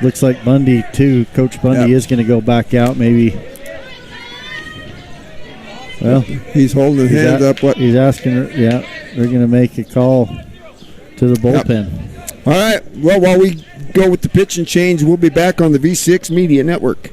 Looks like Bundy, too. Coach Bundy is going to go back out, maybe. Well, he's holding his hands up. What he's asking her, they're going to make a call to the bullpen. All right. Well, while we go with the pitch and change, we'll be back on the V6 Media Network.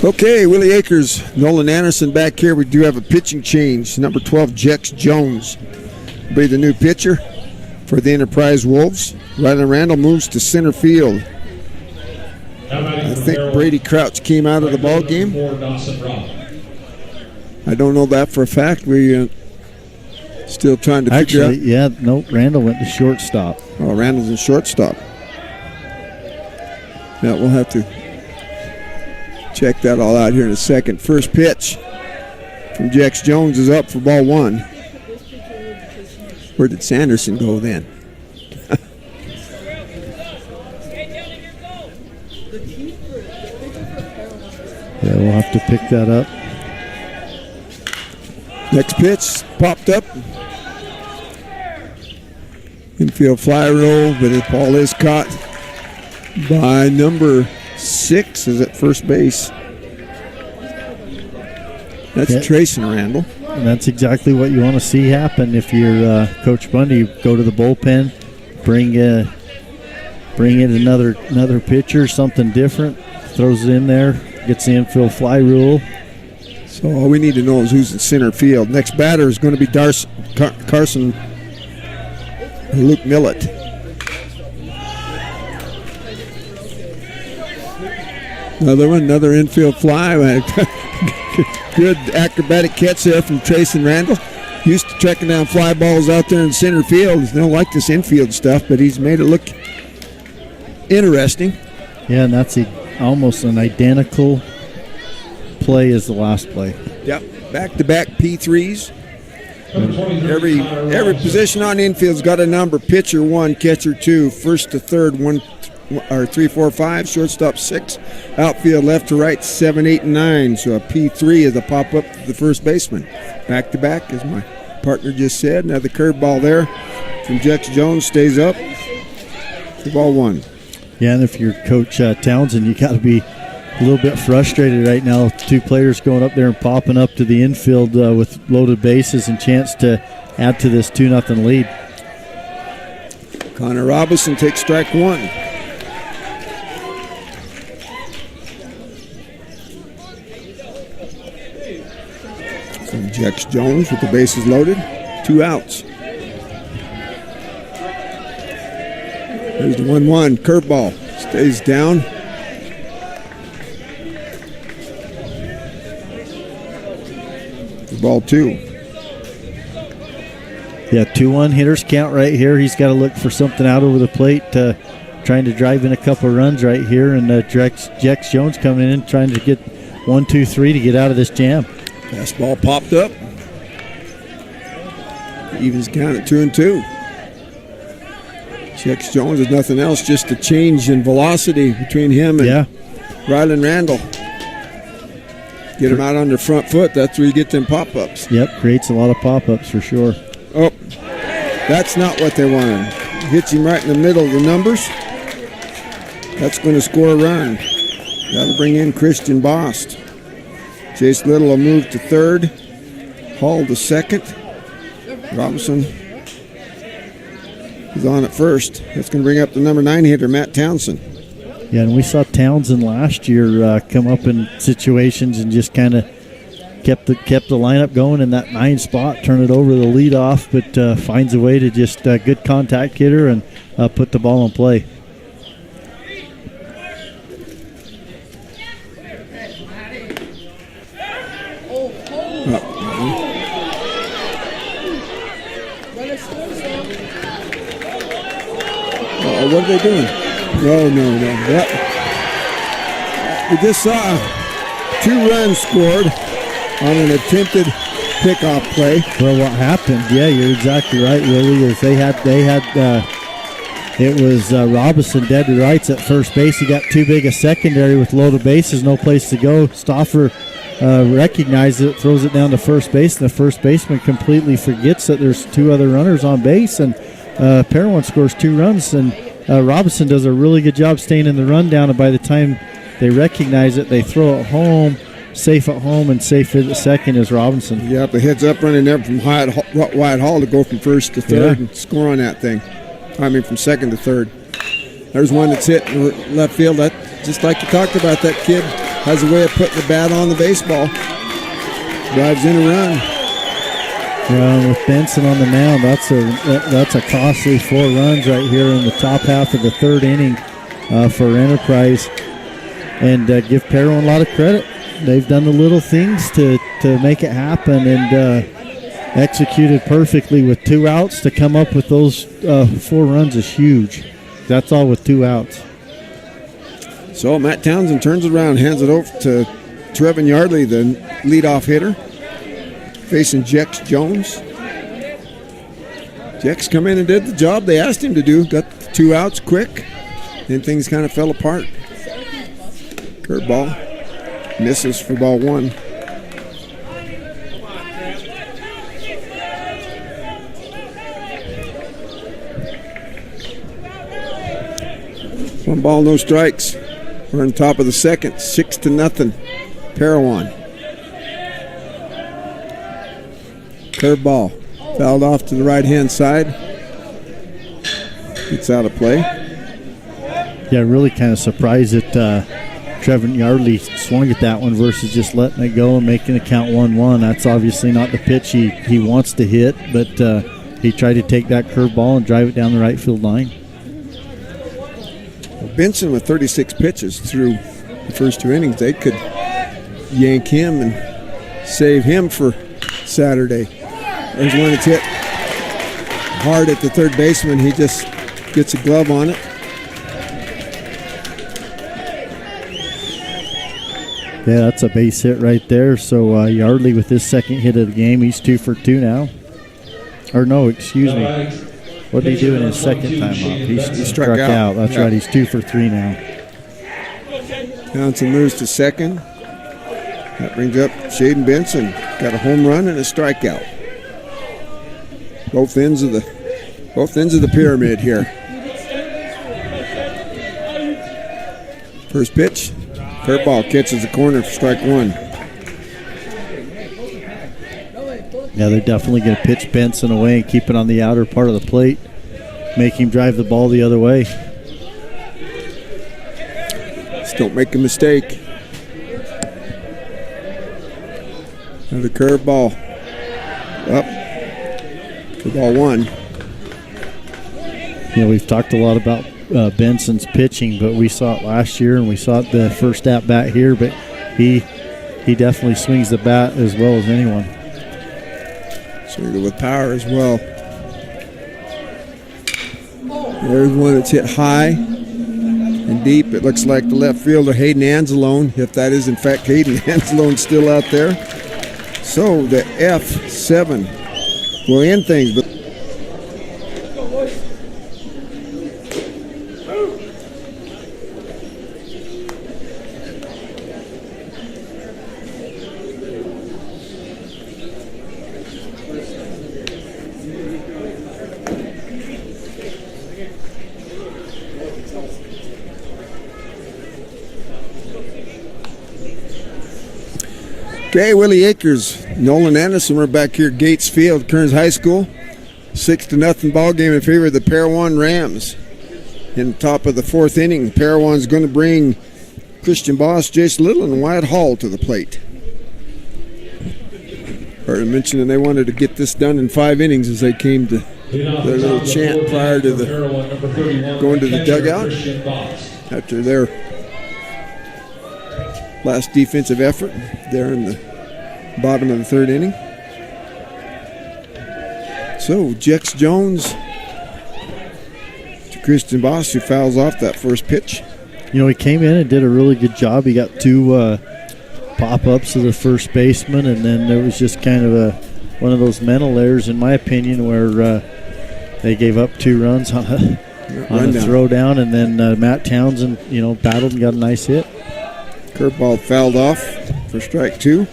Okay, Willie Akers, Nolan Anderson back here. We do have a pitching change. Number 12, Jex Jones will be the new pitcher for the Enterprise Wolves. Rylan Randall moves to center field. I think Brady Crouch came out of the ball game. I don't know that for a fact. We still trying to figure out. Randall went to shortstop. Oh, Randall's in shortstop. Yeah, we'll have to check that all out here in a second. First pitch from Jex Jones is up for ball one. Where did Sanderson go then? We'll have to pick that up. Next pitch popped up. Infield fly roll, but the ball is caught by number 6 is at first base. That's Trayson Randall. And that's exactly what you want to see happen if you're Coach Bundy. Go to the bullpen, bring in another pitcher, something different, throws it in there, gets the infield fly rule. So all we need to know is who's in center field. Next batter is going to be Carson Luke Millett. Another infield fly. Good acrobatic catch there from Trayson Randall. Used to tracking down fly balls out there in center field. They don't like this infield stuff, but he's made it look interesting. Yeah, and that's almost an identical play as the last play. Yep, back-to-back P3s. Every position on infield's got a number. Pitcher 1, catcher 2, first to third 3, 4, 5, shortstop 6, outfield left to right 7, 8, and 9. So a P3 is a pop-up to the first baseman. Back-to-back, as my partner just said. Another curveball there from Jex Jones, stays up for ball one. Yeah, and if you're Coach Townsend, you got to be a little bit frustrated right now. 2 players going up there and popping up to the infield with loaded bases and chance to add to this 2-0 lead. Connor Robinson takes strike 1. From Jex Jones with the bases loaded, 2 outs. There's the 1-1 curveball, stays down. Ball 2. Yeah, 2-1 hitters count right here. He's got to look for something out over the plate, trying to drive in a couple of runs right here. And Jex Jones coming in, trying to get 1, 2, 3 to get out of this jam. Fastball popped up. Evens count at 2-2. Jex Jones is nothing else, just a change in velocity between him and Rylan Randall. Get him out on the front foot. That's where you get them pop-ups. Yep, creates a lot of pop-ups for sure. Oh, that's not what they wanted. Hits him right in the middle of the numbers. That's going to score a run. That'll bring in Christian Bost. Chase Little will move to third. Hall to second. Robinson is on at first. That's going to bring up the number 9 hitter, Matt Townsend. Yeah, and we saw Townsend last year come up in situations and just kind of kept the lineup going in that 9 spot, turn it over the leadoff, but finds a way to just good contact hitter and put the ball in play. What are they doing? No. We just saw 2 runs scored on an attempted pickoff play. Well, what happened? Yeah, you're exactly right, Willie. Is they had it was Robinson dead to rights at first base. He got too big a secondary with loaded bases, no place to go. Stoffer recognizes it, throws it down to first base, and the first baseman completely forgets that there's 2 other runners on base, and Parowan scores 2 runs, and Robinson does a really good job staying in the rundown, and by the time they recognize it, they throw it home, safe at home, and safe at the second is Robinson. Yep, the heads up running there from Wyatt Hall to go from first to third and score on that thing. I mean, from second to third. There's one that's hit in left field. That, just like you talked about, that kid has a way of putting the bat on the baseball. Drives in a run. Yeah, with Benson on the mound, that's a costly 4 runs right here in the top half of the 3rd inning for Enterprise. And give Parowan a lot of credit. They've done the little things to make it happen and executed perfectly with 2 outs. To come up with those 4 runs is huge. That's all with 2 outs. So Matt Townsend turns it around, hands it over to Trevin Yardley, the leadoff hitter, facing Jex Jones. Jex come in and did the job they asked him to do. Got the 2 outs quick. Then things kind of fell apart. Curveball. Misses for ball 1. One ball, no strikes. We're on top of the second, 6-0. Parowan. Curveball. Fouled off to the right-hand side. It's out of play. Yeah, really kind of surprised that Trevin Yardley swung at that one versus just letting it go and making it count 1-1. That's obviously not the pitch he wants to hit, but he tried to take that curveball and drive it down the right field line. Well, Benson with 36 pitches through the first 2 innings. They could yank him and save him for Saturday. There's one that's hit hard at the third baseman. He just gets a glove on it. Yeah, that's a base hit right there. So Yardley with his 2nd hit of the game. He's 2 for 2 now. Or no, excuse me. What did he do in his 2nd time up? He struck out. That's right. He's 2 for 3 now. Townsend moves to second. That brings up Shaden Benson. Got a home run and a strikeout. Both ends of the pyramid here. First pitch. Curveball catches the corner for strike 1. Yeah, they're definitely going to pitch Benson away and keep it on the outer part of the plate. Make him drive the ball the other way. Just don't make a mistake. Another curveball. Up for ball 1. You know, we've talked a lot about Benson's pitching, but we saw it last year and we saw it the first at bat here, but he definitely swings the bat as well as anyone. Swings it with power as well. There's one that's hit high and deep. It looks like the left fielder Hayden Anzalone, if that is in fact Hayden Anzalone still out there. So the F7 will end things, but okay, Willie Akers, Nolan Anderson, we're back here at Gates Field, Kearns High School. 6-0 ball game in favor of the Parowan Rams. In the top of the fourth inning, Parowan's going to bring Christian Boss, Jace Little, and Wyatt Hall to the plate. Or mentioning they wanted to get this done in 5 innings as they came to their little chant prior to going to the dugout after their last defensive effort there in the bottom of the 3rd inning. So Jex Jones to Christian Boss, who fouls off that first pitch. You know, he came in and did a really good job. He got 2 pop-ups to the first baseman, and then there was just kind of one of those mental errors, in my opinion, where they gave up 2 runs on a throw down, and then Matt Townsend, battled and got a nice hit. Curveball fouled off for strike 2.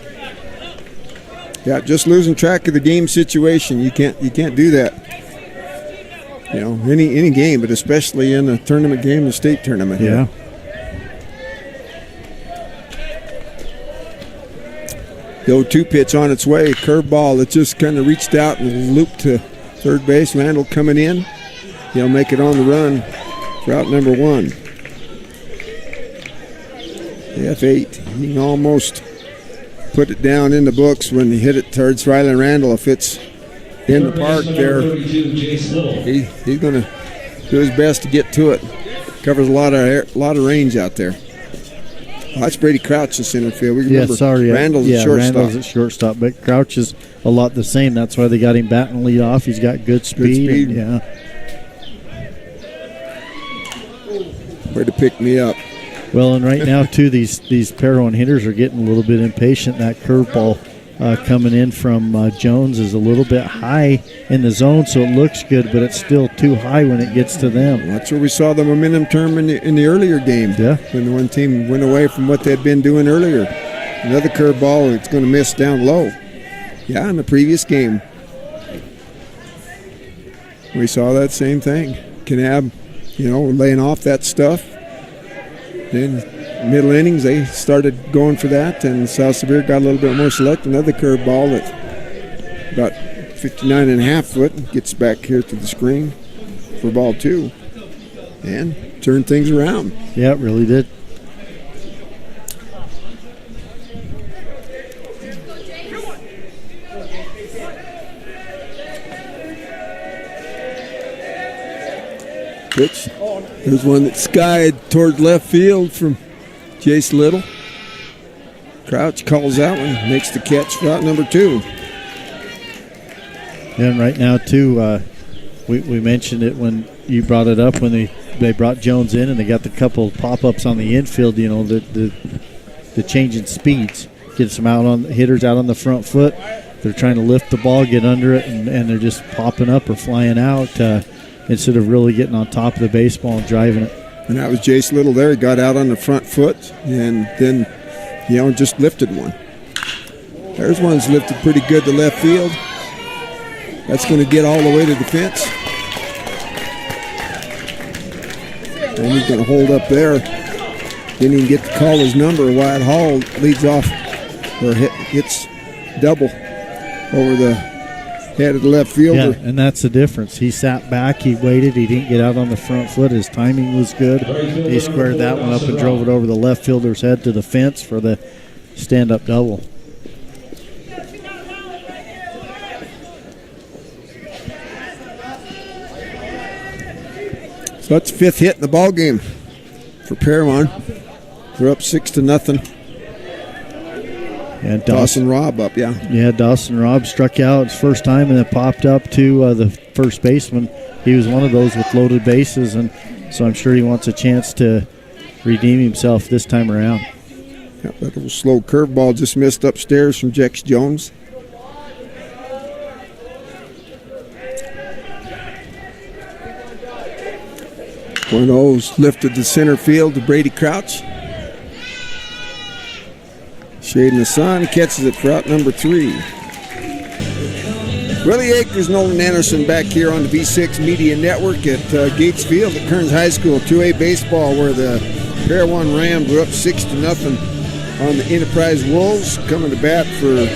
Yeah, just losing track of the game situation. You can't do that. Any game, but especially in a tournament game, the state tournament. Yeah. The 0-2 pitch on its way. Curveball that just kind of reached out and looped to third base. Randall coming in. He'll make it on the run for out number 1. The F8. He can almost put it down in the books when he hit it towards Riley Randall. If it's in the park there, he's going to do his best to get to it. Covers a lot of range out there. Oh, that's Brady Crouch in center field. We remember Randall's at shortstop. Randall's at shortstop, but Crouch is a lot the same. That's why they got him batting lead off. He's got good speed. Yeah. Way to pick me up. Well, and right now, too, these Parowan hitters are getting a little bit impatient. That curveball coming in from Jones is a little bit high in the zone, so it looks good, but it's still too high when it gets to them. Well, that's where we saw the momentum turn in the earlier game. Yeah. When the one team went away from what they'd been doing earlier. Another curveball, it's going to miss down low. Yeah, in the previous game, we saw that same thing. Kanab, laying off that stuff. Then middle innings, they started going for that, and South Severe got a little bit more select. Another curveball at about 59.5 foot gets back here to the screen for ball 2 and turned things around. Yeah, it really did. Pitch. There's one that skied towards left field from Jace Little. Crouch calls that one, makes the catch for out number 2. And right now, too, we mentioned it when you brought it up, when they brought Jones in and they got the couple pop-ups on the infield, the change in speeds. Gets some hitters out on the front foot. They're trying to lift the ball, get under it, and they're just popping up or flying out instead of really getting on top of the baseball and driving it. And that was Jace Little there. He got out on the front foot and then, just lifted one. There's one that's lifted pretty good to left field. That's going to get all the way to the fence. And he's going to hold up there. Didn't even get to call his number. Wyatt Hall leads off, or hits double over the head of the left fielder. Yeah, and that's the difference. He sat back, he waited, he didn't get out on the front foot. His timing was good. He squared that one up and drove it over the left fielder's head to the fence for the stand-up double. So that's the 5th hit in the ball game for Parowan. They're up 6-0. And Dawson Robb up, yeah. Yeah, Dawson Robb struck out his first time and then popped up to the first baseman. He was one of those with loaded bases, and so I'm sure he wants a chance to redeem himself this time around. Yeah, that little slow curveball just missed upstairs from Jex Jones. One of those lifted to center field to Brady Crouch. Shading the sun, catches it for out number 3. Willie Akers, Nolan Anderson back here on the V6 Media Network at Gates Field at Kearns High School, 2A baseball, where the Parowan Rams were up 6-0 on the Enterprise Wolves. Coming to bat for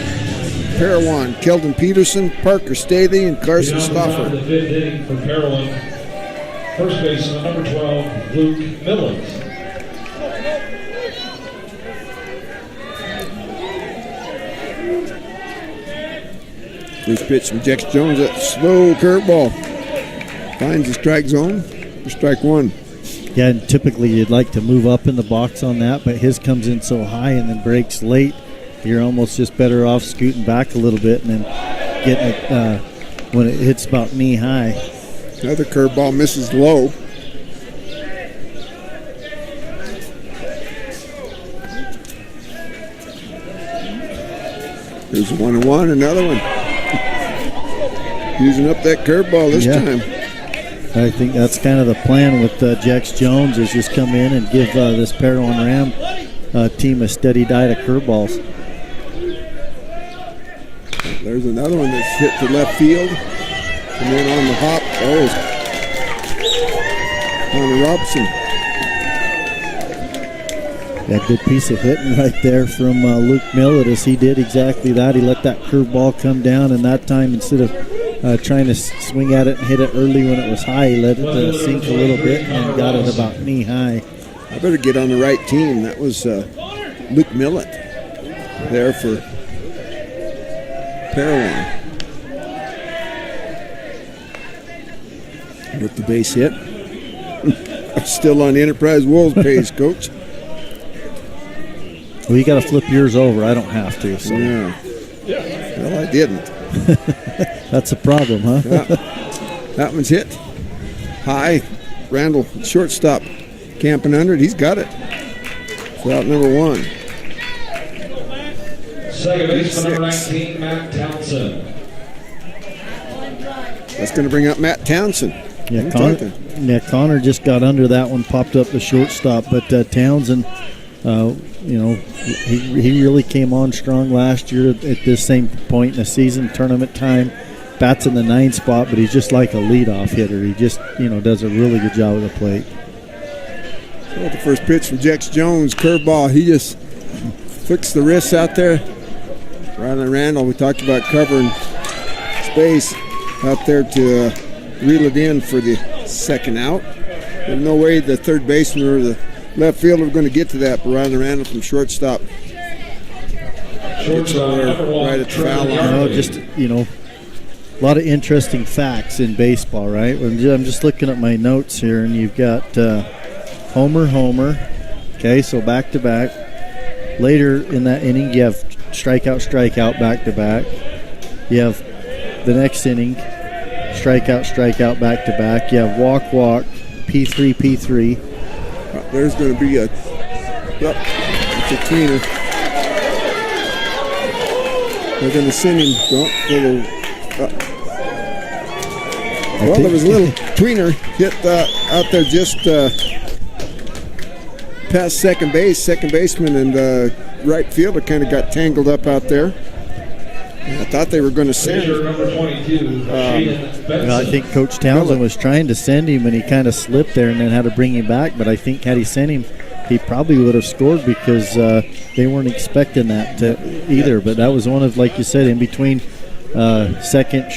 Parowan, Keldon Peterson, Parker Staley, and Carson Stoffer. First baseman, number 12, Luke Millett. First pitch from Jex Jones, that slow curveball. Finds the strike zone for strike one. Yeah, and typically you'd like to move up in the box on that, but his comes in so high and then breaks late, you're almost just better off scooting back a little bit and then getting it when it hits about knee high. Another curveball misses low. There's 1-1, another one. Using up that curveball this time. I think that's kind of the plan with Jex Jones, is just come in and give this Parowan Ram team a steady diet of curveballs. There's another one that's hit to left field. And then on the hop, Connor Robson. Yeah, good piece of hitting right there from Luke Millett, as he did exactly that. He let that curveball come down, and that time, instead of trying to swing at it and hit it early when it was high, he let it sink a little bit and got it about knee high. I better get on the right team. That was Luke Millett there for Parowan. With the base hit. I'm still on the Enterprise Wolves page, Coach. Well, you got to flip yours over. I don't have to. So. Yeah. Well, I didn't. That's a problem, huh? Yeah. That one's hit high. Randall, shortstop, camping under it. He's got it. So out number one. Second baseman, number 19, Matt Townsend. That's going to bring up Matt Townsend. Yeah, Connor just got under that one, popped up the shortstop. But Townsend, he really came on strong last year at this same point in the season, tournament time. Bats in the 9 spot, but he's just like a leadoff hitter. He just, does a really good job with the plate. So the first pitch from Jex Jones, curveball. He just flicks the wrists out there. Riley Randall, we talked about covering space out there to reel it in for the second out. There's no way the third baseman or the left fielder are going to get to that, but Riley Randall from shortstop. Shortstop, right at the foul line. Just, a lot of interesting facts in baseball, right? I'm just looking at my notes here, and you've got homer. Okay, so back to back. Later in that inning, you have strikeout, back to back. You have the next inning, strikeout, back to back. You have walk, P3. There's going to be it's a tweener. They're going to send him. There was a little tweener hit out there just past second base. Second baseman and right fielder kind of got tangled up out there. I thought they were going to send him. I think Coach Townsend was trying to send him, and he kind of slipped there and then had to bring him back. But I think had he sent him, he probably would have scored, because they weren't expecting that either. But that was one of, like you said, in between second,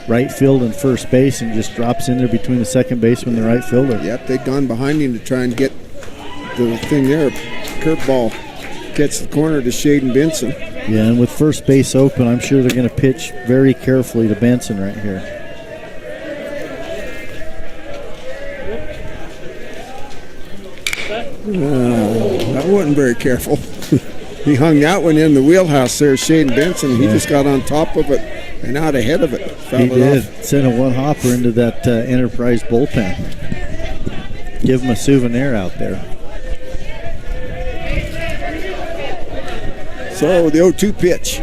right field and first base, and just drops in there between the second baseman and the right fielder. Yep, they'd gone behind him to try and get the thing there. Curveball gets the corner to Shaden Benson. Yeah, and with first base open, I'm sure they're going to pitch very carefully to Benson right here. That wasn't very careful. He hung that one in the wheelhouse there, Shaden Benson. He just got on top of it and out ahead of it. He did. Sent a one-hopper into that Enterprise bullpen. Give him a souvenir out there. So the 0-2 pitch.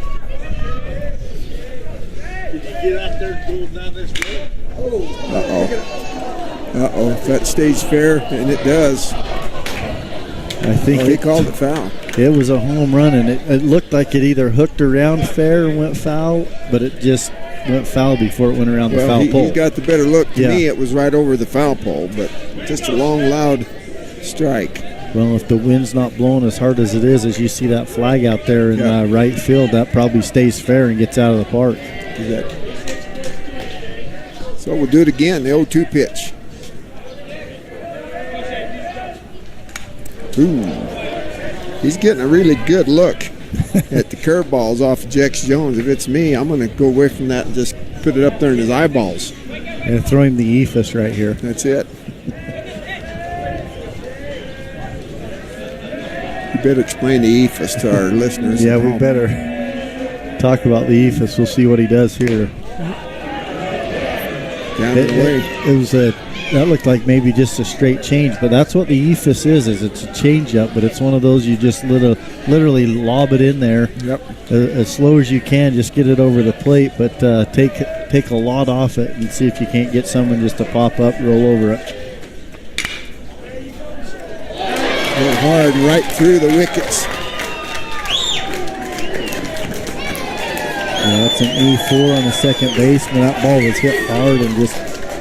Did you get out there and pull down this way? Uh-oh. If that stays fair, and it does. I think he called it foul. It was a home run, and it looked like it either hooked around fair and went foul, but it just went foul before it went around the foul pole. He got the better look. To me, it was right over the foul pole, but just a long, loud strike. Well, if the wind's not blowing as hard as it is, as you see that flag out there in right field, that probably stays fair and gets out of the park. Exactly. So we'll do it again, the 0-2 pitch. Ooh. He's getting a really good look at the curveballs off of Jex Jones. If it's me, I'm going to go away from that and just put it up there in his eyeballs. And throw him the ephus right here. That's it. You better explain the ephus to our listeners. Yeah, we better talk about the ephus. We'll see what he does here. Down the way. It was that looked like maybe just a straight change, but that's what the ephus is it's a change up, but it's one of those you just literally lob it in there. Yep. As slow as you can, just get it over the plate, but take a lot off it and see if you can't get someone just to pop up, roll over it. Went hard right through the wickets. Yeah, that's an E4 on the second baseman. That ball was hit hard and just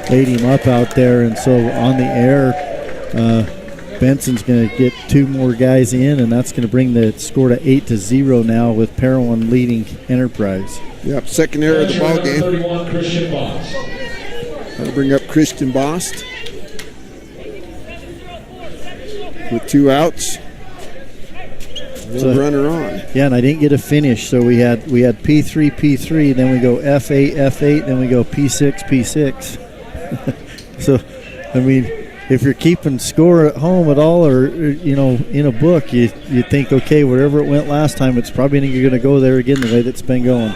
laid him up out there, and so on the air, Benson's going to get two more guys in, and that's going to bring the score to 8-0 now with Parowan leading Enterprise. Yep, second error of the ball game. 31, Christian Boss. That'll bring up Christian Bost with 2 outs. One runner on. Yeah, and I didn't get a finish, so we had P3, P3, then we go F8, F8, then we go P6, P6. So, I mean, if you're keeping score at home at all, or in a book, you think, okay, wherever it went last time, it's probably going to go there again the way that's been going.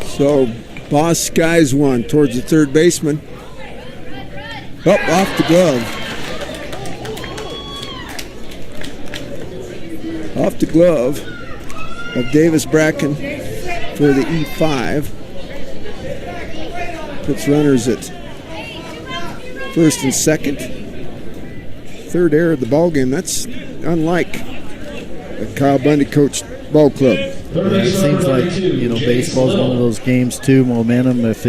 So, Boss skies one towards the third baseman. Up off the glove. Off the glove of Davis Bracken for the E5. Puts runners at first and second. Third error of the ball game. That's unlike a Kyle Bundy coached ball club. It seems like baseball's one of those games too. Momentum. If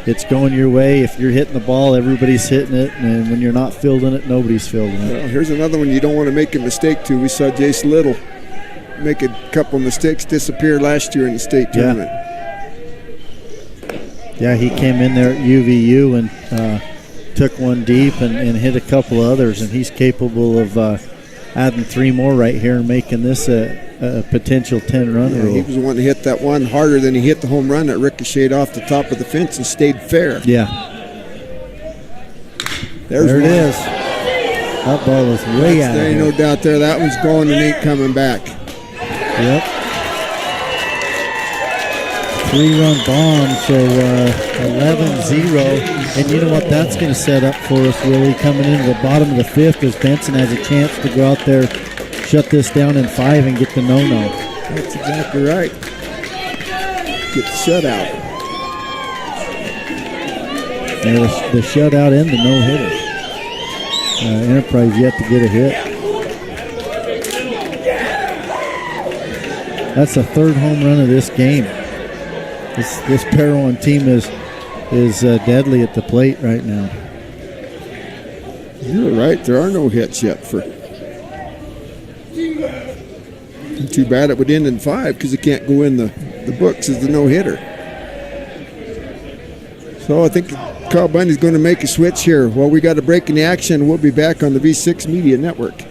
it's going your way, if you're hitting the ball, everybody's hitting it, and when you're not fielding it, nobody's fielding it. Well, here's another one you don't want to make a mistake to. We saw Jace Little make a couple mistakes disappear last year in the state tournament. Yeah, he came in there at UVU and took one deep and hit a couple others, and he's capable of adding 3 more right here and making this a potential 10-run rule. He was the one to hit that one harder than he hit the home run that ricocheted off the top of the fence and stayed fair. Yeah. There it is. That ball was way out. There ain't no doubt there. That one's going and ain't coming back. Yep. 3-run bomb, so 11-0. And you know what that's going to set up for us, Willie, coming into the bottom of the 5th, as Benson has a chance to go out there, shut this down in 5 and get the no-no. That's exactly right. Get the shutout. Yeah, the shutout and the no-hitter. Enterprise yet to get a hit. That's the 3rd home run of this game. This Parowan team is deadly at the plate right now. You're right. There are no hits yet for. Too bad it would end in 5 because it can't go in the books as the no-hitter. So I think Kyle Bundy's going to make a switch here. Well, we got a break in the action. We'll be back on the V6 Media Network.